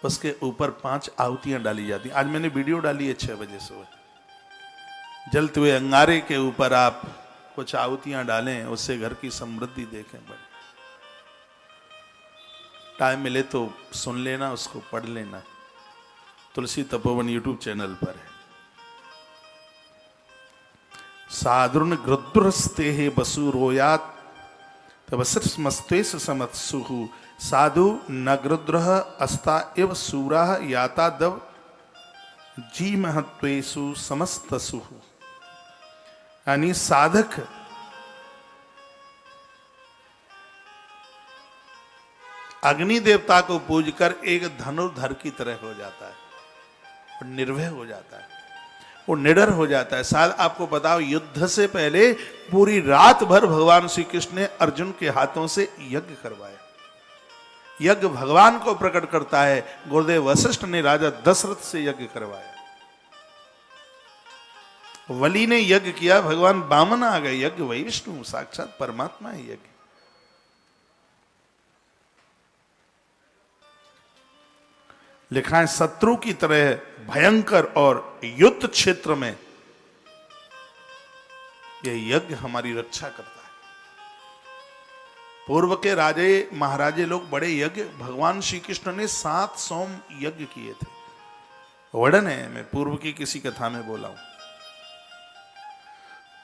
उसके ऊपर 5 आहुतियां डाली जाती। आज मैंने वीडियो डाली है 6 बजे सुबह। जलते हुए अंगारे के ऊपर आप कुछ आहुतियां डालें, उससे घर की समृद्धि देखें। बड़े टाइम मिले तो सुन लेना, उसको पढ़ लेना। तुलसी तपोवन यूट्यूब चैनल पर है। साधुर्न गृद्रस्ते हे बसुरोयात तवसमस्तेस समत्सुहु साधु न गृद्रः अस्ता एव सूराः याता दव जी महत्वेषु समस्तसुहु। यानी साधक अग्नि देवता को पूजकर एक धनुर्धर की तरह हो जाता है, और निर्भय हो जाता है, वो निडर हो जाता है। शायद आपको बताओ, युद्ध से पहले पूरी रात भर भगवान श्री कृष्ण ने अर्जुन के हाथों से यज्ञ करवाया। यज्ञ भगवान को प्रकट करता है। गुरुदेव वशिष्ठ ने राजा दशरथ से यज्ञ करवाया। वली ने यज्ञ किया, भगवान वामन आ गए। यज्ञ वही विष्णु, साक्षात परमात्मा है यज्ञ। लिखा है, शत्रु की तरह भयंकर और युद्ध क्षेत्र में यह यज्ञ हमारी रक्षा करता है। पूर्व के राजे महाराजे लोग बड़े यज्ञ, भगवान श्री कृष्ण ने 7 सोम यज्ञ किए थे। वर्णन है, मैं पूर्व की किसी कथा में बोला हूं।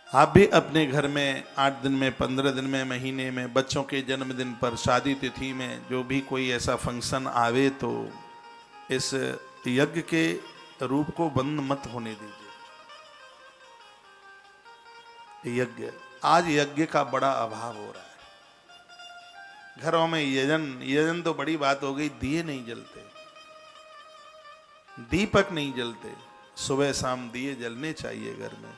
आप भी अपने घर में 8 दिन में, 15 दिन में, महीने में, बच्चों के जन्मदिन पर, शादी तिथि में, जो भी कोई ऐसा फंक्शन आवे तो इस यज्ञ के रूप को बंद मत होने दीजिए। यज्ञ, आज यज्ञ का बड़ा अभाव हो रहा है। घरों में यजन तो बड़ी बात हो गई, दिए नहीं जलते, दीपक नहीं जलते। सुबह शाम दिए जलने चाहिए घर में।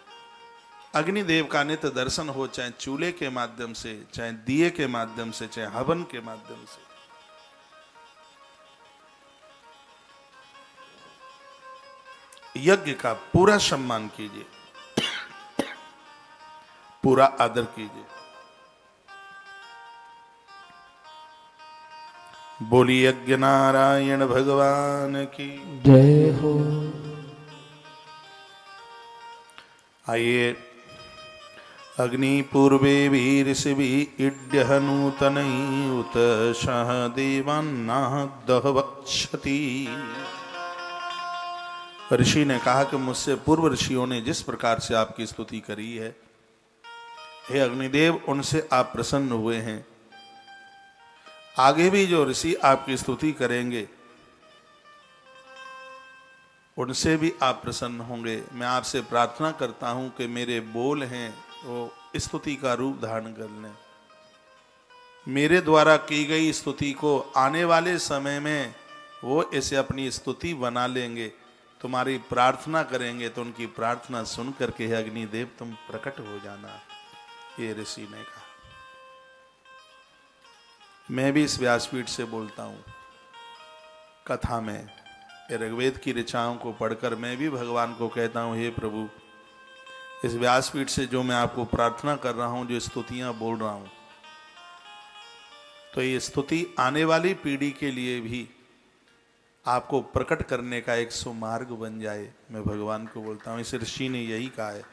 अग्निदेव का नित्य दर्शन हो, चाहे चूल्हे के माध्यम से, चाहे दिए के माध्यम से, चाहे हवन के माध्यम से। यज्ञ का पूरा सम्मान कीजिए, पूरा आदर कीजिए। बोली यज्ञ नारायण भगवान की जय हो। आइए, अग्नि पूर्वे ऋषि इड्य नूतन उत शह देवान्ना दहवक्षति। ऋषि ने कहा कि मुझसे पूर्व ऋषियों ने जिस प्रकार से आपकी स्तुति करी है, हे अग्निदेव, उनसे आप प्रसन्न हुए हैं। आगे भी जो ऋषि आपकी स्तुति करेंगे उनसे भी आप प्रसन्न होंगे। मैं आपसे प्रार्थना करता हूं कि मेरे बोल हैं वो स्तुति का रूप धारण कर लें। मेरे द्वारा की गई स्तुति को आने वाले समय में वो इसे अपनी स्तुति बना लेंगे। तुम्हारी प्रार्थना करेंगे तो उनकी प्रार्थना सुन करके हे अग्निदेव तुम प्रकट हो जाना, ये ऋषि ने कहा। मैं भी इस व्यासपीठ से बोलता हूँ कथा में, ऋग्वेद की ऋचाओं को पढ़कर मैं भी भगवान को कहता हूँ, हे प्रभु, इस व्यासपीठ से जो मैं आपको प्रार्थना कर रहा हूँ, जो स्तुतियाँ बोल रहा हूँ, तो ये स्तुति आने वाली पीढ़ी के लिए भी आपको प्रकट करने का एक सुमार्ग बन जाए। मैं भगवान को बोलता हूँ। इस ऋषि ने यही कहा है।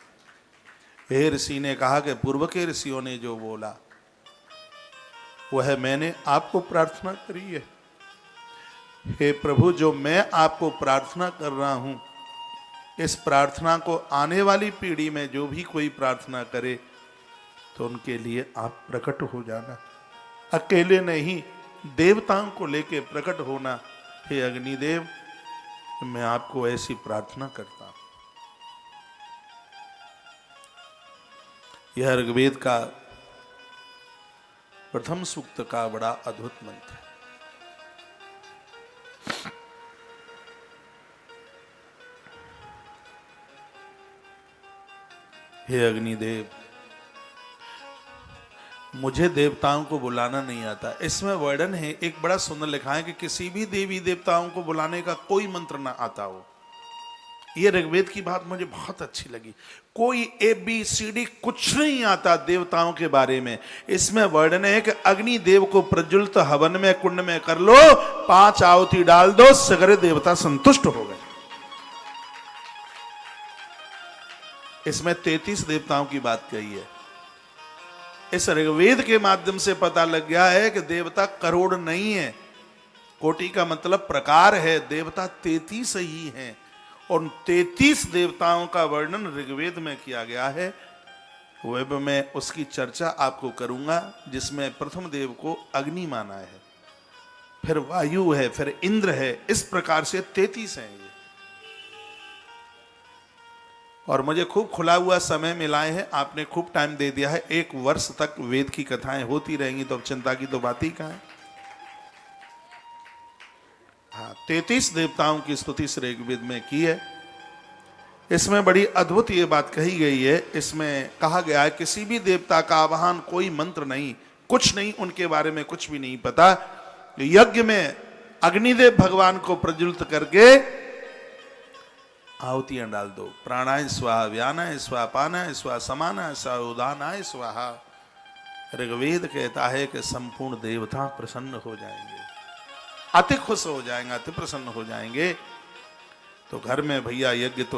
हे ऋषि ने कहा कि पूर्व के ऋषियों ने जो बोला वह मैंने आपको प्रार्थना करी है। हे प्रभु, जो मैं आपको प्रार्थना कर रहा हूं, इस प्रार्थना को आने वाली पीढ़ी में जो भी कोई प्रार्थना करे तो उनके लिए आप प्रकट हो जाना। अकेले नहीं, देवताओं को लेके प्रकट होना। हे अग्निदेव, मैं आपको ऐसी प्रार्थना करता हूं। यह ऋग्वेद का प्रथम सूक्त का बड़ा अद्भुत मंत्र है। हे अग्निदेव, मुझे देवताओं को बुलाना नहीं आता। इसमें वर्णन है, एक बड़ा सुंदर लिखा है कि किसी भी देवी देवताओं को बुलाने का कोई मंत्र ना आता हो। ये ऋग्वेद की बात मुझे बहुत अच्छी लगी। कोई ABCD कुछ नहीं आता देवताओं के बारे में। इसमें वर्णन है कि अग्निदेव को प्रज्वलित हवन में कुंड में कर लो, 5 आहुति डाल दो, सगरे देवता संतुष्ट हो गए। इसमें 33 देवताओं की बात कही है। इस ऋग्वेद के माध्यम से पता लग गया है कि देवता करोड़ नहीं है, कोटि का मतलब प्रकार है। देवता 33 ही हैं और 33 देवताओं का वर्णन ऋग्वेद में किया गया है। वह मैं उसकी चर्चा आपको करूंगा, जिसमें प्रथम देव को अग्नि माना है, फिर वायु है, फिर इंद्र है। इस प्रकार से 33 हैं ये। और मुझे खूब खुला हुआ समय मिला है, आपने खूब टाइम दे दिया है। 1 वर्ष तक वेद की कथाएं होती रहेंगी, तो अब चिंता की तो बात ही कहां है। हाँ, 33 देवताओं की स्तुति श्री ऋग्वेद में की है। इसमें बड़ी अद्भुत ये बात कही गई है। इसमें कहा गया है किसी भी देवता का आवाहन, कोई मंत्र नहीं, कुछ नहीं, उनके बारे में कुछ भी नहीं पता। यज्ञ में अग्निदेव भगवान को प्रज्वलित करके आहुतियां डाल दो। प्राणाय स्वाहा, व्यानाय स्वाहा, पानाय स्वाहा, समानाय स्वाहा, उदानाय स्वाहा। ऋग्वेद कहता है कि संपूर्ण देवता प्रसन्न हो जाएंगे, अति खुश हो जाएंगे, अति प्रसन्न हो जाएंगे। तो घर में भैया यज्ञ तो